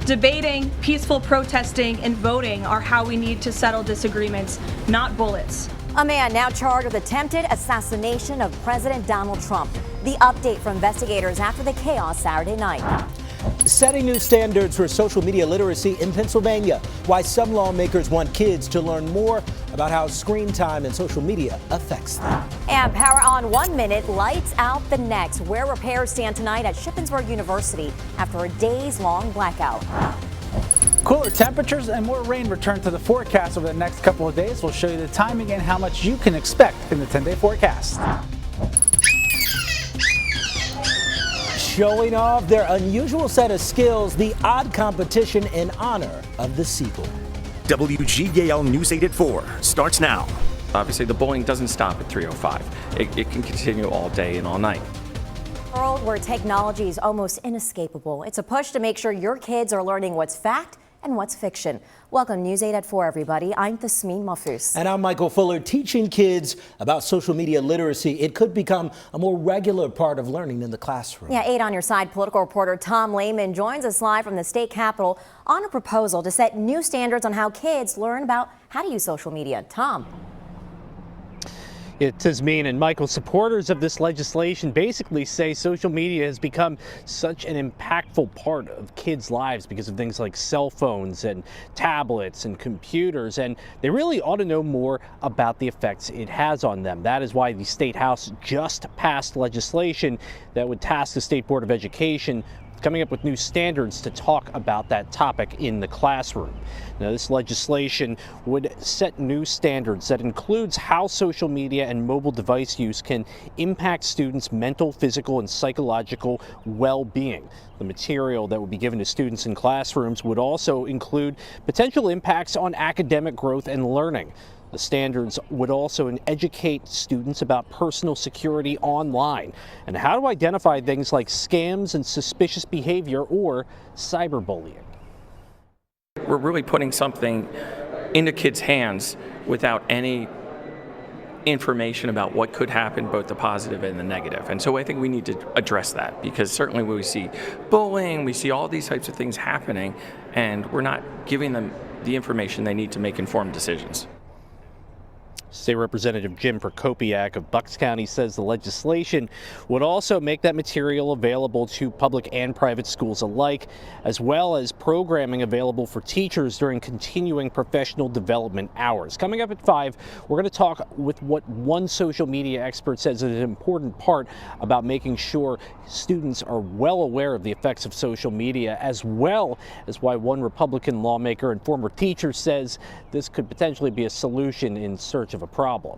Debating, peaceful protesting, and voting are how we need to settle disagreements, not bullets. A man now charged with attempted assassination of President Donald Trump. The update from investigators after the chaos Saturday night. Setting new standards for social media literacy in Pennsylvania. Why some lawmakers want kids to learn more about how screen time and social media affects them. And power on 1 minute, lights out the next. Where repairs stand tonight at Shippensburg University after a days-long blackout. Cooler temperatures and more rain return to the forecast over the next couple of days. We'll show you the timing and how much you can expect in the 10-day forecast. Showing off their unusual set of skills, the odd competition in honor of the seagull. WGAL News 8 at 4 starts now. Obviously, the bullying doesn't stop at 3:05. It can continue all day and all night. A world where technology is almost inescapable. It's a push to make sure your kids are learning what's fact and what's fiction. Welcome News 8 at 4, everybody. I'm Tasmin Mahfouz. And I'm Michael Fuller. Teaching kids about social media literacy, it could become a more regular part of learning in the classroom. Yeah, 8 on your side, political reporter Tom Lehman joins us live from the state capitol on a proposal to set new standards on how kids learn about how to use social media. Tom. Tasmin and Michael, supporters of this legislation basically say social media has become such an impactful part of kids' lives because of things like cell phones and tablets and computers, and they really ought to know more about the effects it has on them. That is why the State House just passed legislation that would task the State Board of Education coming up with new standards to talk about that topic in the classroom. Now, this legislation would set new standards that includes how social media and mobile device use can impact students' mental, physical, and psychological well-being. The material that would be given to students in classrooms would also include potential impacts on academic growth and learning. The standards would also educate students about personal security online and how to identify things like scams and suspicious behavior or cyberbullying. We're really putting something into kids' hands without any information about what could happen, both the positive and the negative. And so I think we need to address that, because certainly when we see bullying, we see all these types of things happening, and we're not giving them the information they need to make informed decisions. State Representative Jim Prokopiak of Bucks County says the legislation would also make that material available to public and private schools alike, as well as programming available for teachers during continuing professional development hours. Coming up at 5, we're going to talk with what one social media expert says is an important part about making sure students are well aware of the effects of social media, as well as why one Republican lawmaker and former teacher says this could potentially be a solution in search of a problem.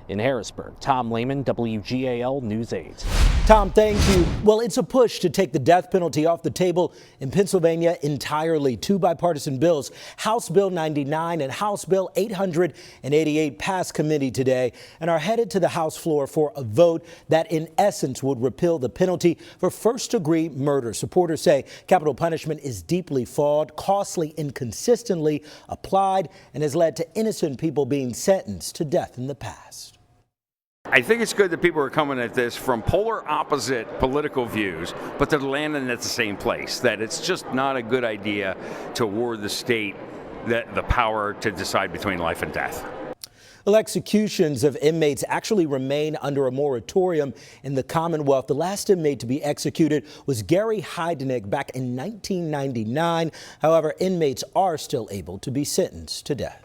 In Harrisburg, Tom Lehman, WGAL News 8. Tom, thank you. Well, it's a push to take the death penalty off the table in Pennsylvania entirely. 2 bipartisan bills, House Bill 99 and House Bill 888, passed committee today and are headed to the House floor for a vote that in essence would repeal the penalty for first-degree murder. Supporters say capital punishment is deeply flawed, costly, inconsistently applied, and has led to innocent people being sentenced to death in the past. I think it's good that people are coming at this from polar opposite political views, but they're landing at the same place, that it's just not a good idea to award the state the power to decide between life and death. Well, executions of inmates actually remain under a moratorium in the Commonwealth. The last inmate to be executed was Gary Heidnik back in 1999. However, inmates are still able to be sentenced to death.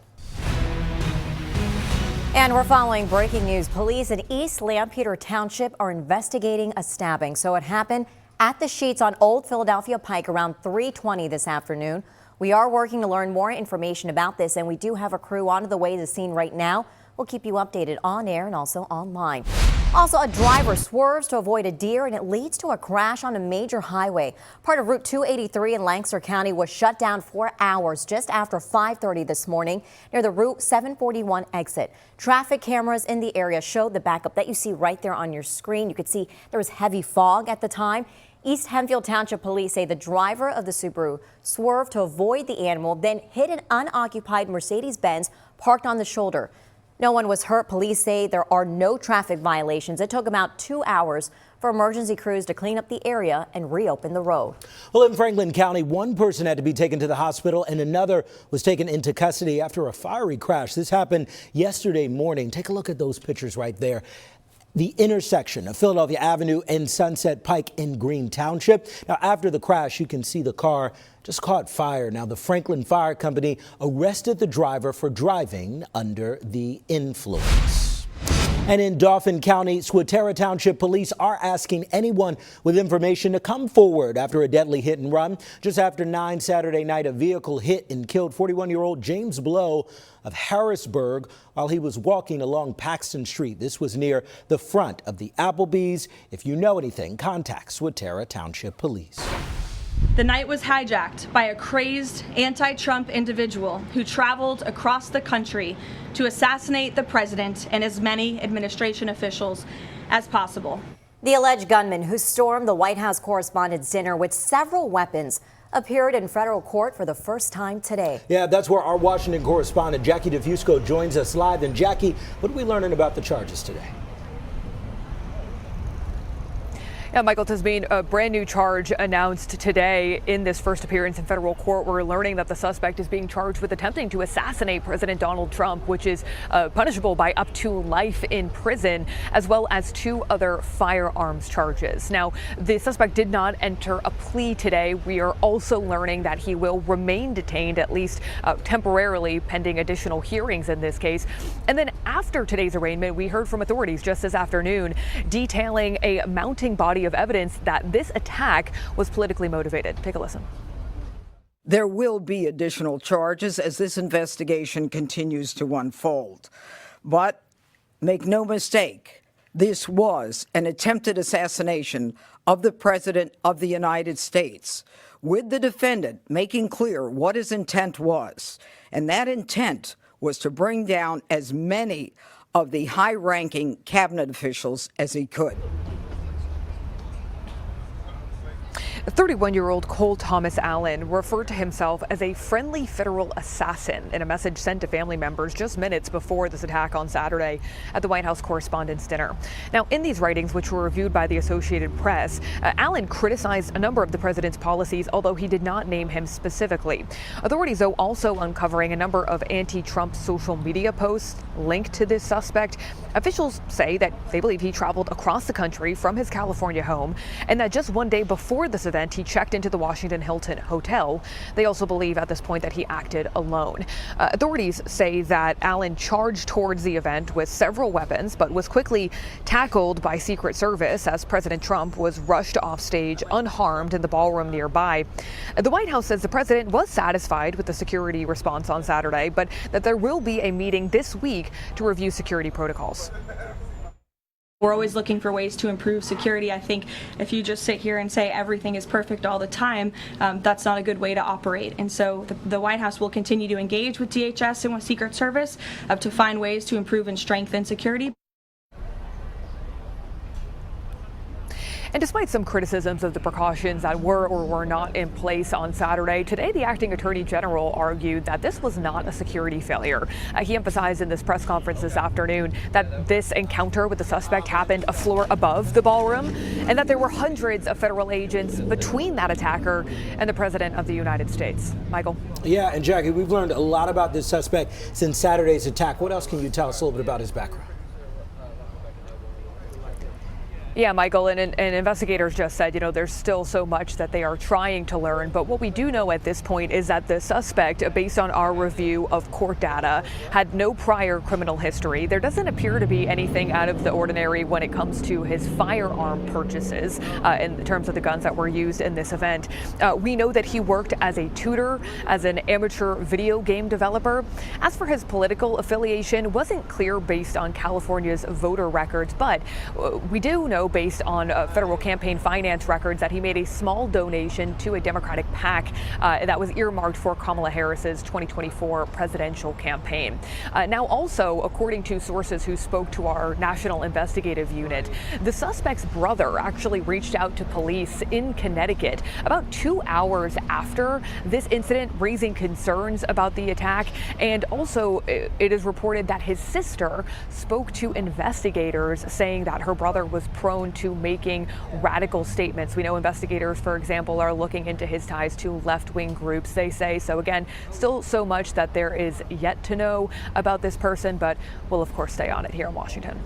And we're following breaking news. Police in East Lampeter Township are investigating a stabbing. So it happened at the Sheets on Old Philadelphia Pike around 3:20 this afternoon. We are working to learn more information about this, and we do have a crew on the way to the scene right now. We'll keep you updated on air and also online. Also, a driver swerves to avoid a deer and it leads to a crash on a major highway. Part of Route 283 in Lancaster County was shut down for hours just after 5:30 this morning near the Route 741 exit. Traffic cameras in the area showed the backup that you see right there on your screen. You could see there was heavy fog at the time. East Hempfield Township Police say the driver of the Subaru swerved to avoid the animal, then hit an unoccupied Mercedes-Benz parked on the shoulder. No one was hurt. Police say there are no traffic violations. It took about 2 hours for emergency crews to clean up the area and reopen the road. Well, in Franklin County, one person had to be taken to the hospital and another was taken into custody after a fiery crash. This happened yesterday morning. Take a look at those pictures right there. The intersection of Philadelphia Avenue and Sunset Pike in Green Township. Now, after the crash, you can see the car just caught fire. Now, the Franklin Fire Company arrested the driver for driving under the influence. And in Dauphin County, Swatara Township police are asking anyone with information to come forward after a deadly hit and run. Just after 9 Saturday night, a vehicle hit and killed 41-year-old James Blow of Harrisburg while he was walking along Paxton Street. This was near the front of the Applebee's. If you know anything, contact Swatara Township Police. The night was hijacked by a crazed anti-Trump individual who traveled across the country to assassinate the president and as many administration officials as possible. The alleged gunman who stormed the White House Correspondents' Dinner with several weapons appeared in federal court for the first time today. Yeah, that's where our Washington correspondent Jackie DeFusco joins us live. And Jackie, what are we learning about the charges today? Yeah, Michael, there's been a brand new charge announced today in this first appearance in federal court. We're learning that the suspect is being charged with attempting to assassinate President Donald Trump, which is punishable by up to life in prison, as well as 2 other firearms charges. Now, the suspect did not enter a plea today. We are also learning that he will remain detained, at least temporarily, pending additional hearings in this case. And then after today's arraignment, we heard from authorities just this afternoon detailing a mounting body of evidence that this attack was politically motivated. Take a listen. There will be additional charges as this investigation continues to unfold. But make no mistake, this was an attempted assassination of the President of the United States, with the defendant making clear what his intent was. And that intent was to bring down as many of the high-ranking cabinet officials as he could. 31-year-old Cole Thomas Allen referred to himself as a friendly federal assassin in a message sent to family members just minutes before this attack on Saturday at the White House Correspondents' Dinner. Now, in these writings, which were reviewed by the Associated Press, Allen criticized a number of the president's policies, although he did not name him specifically. Authorities, though, also uncovering a number of anti-Trump social media posts linked to this suspect. Officials say that they believe he traveled across the country from his California home and that just one day before this event, he checked into the Washington Hilton Hotel. They also believe at this point that he acted alone. Authorities say that Allen charged towards the event with several weapons, but was quickly tackled by Secret Service as President Trump was rushed off stage unharmed in the ballroom nearby. The White House says the president was satisfied with the security response on Saturday, but that there will be a meeting this week to review security protocols. We're always looking for ways to improve security. I think if you just sit here and say everything is perfect all the time, that's not a good way to operate. And so the White House will continue to engage with DHS and with Secret Service to find ways to improve and strengthen security. And despite some criticisms of the precautions that were or were not in place on Saturday, today the acting attorney general argued that this was not a security failure. He emphasized in this press conference this afternoon that this encounter with the suspect happened a floor above the ballroom and that there were hundreds of federal agents between that attacker and the president of the United States. Michael? Yeah, and Jackie, we've learned a lot about this suspect since Saturday's attack. What else can you tell us a little bit about his background? Yeah, Michael, and investigators just said, there's still so much that they are trying to learn. But what we do know at this point is that the suspect, based on our review of court data, had no prior criminal history. There doesn't appear to be anything out of the ordinary when it comes to his firearm purchases in terms of the guns that were used in this event. We know that he worked as a tutor, as an amateur video game developer. As for his political affiliation, wasn't clear based on California's voter records, but we do know based on federal campaign finance records that he made a small donation to a Democratic PAC that was earmarked for Kamala Harris's 2024 presidential campaign. Now, also, according to sources who spoke to our National Investigative Unit, the suspect's brother actually reached out to police in Connecticut about 2 hours after this incident, raising concerns about the attack. And also, it is reported that his sister spoke to investigators saying that her brother was prone prone to making radical statements. We know investigators, for example, are looking into his ties to left-wing groups, they say. So again, still so much that there is yet to know about this person, but we'll of course stay on it here in Washington.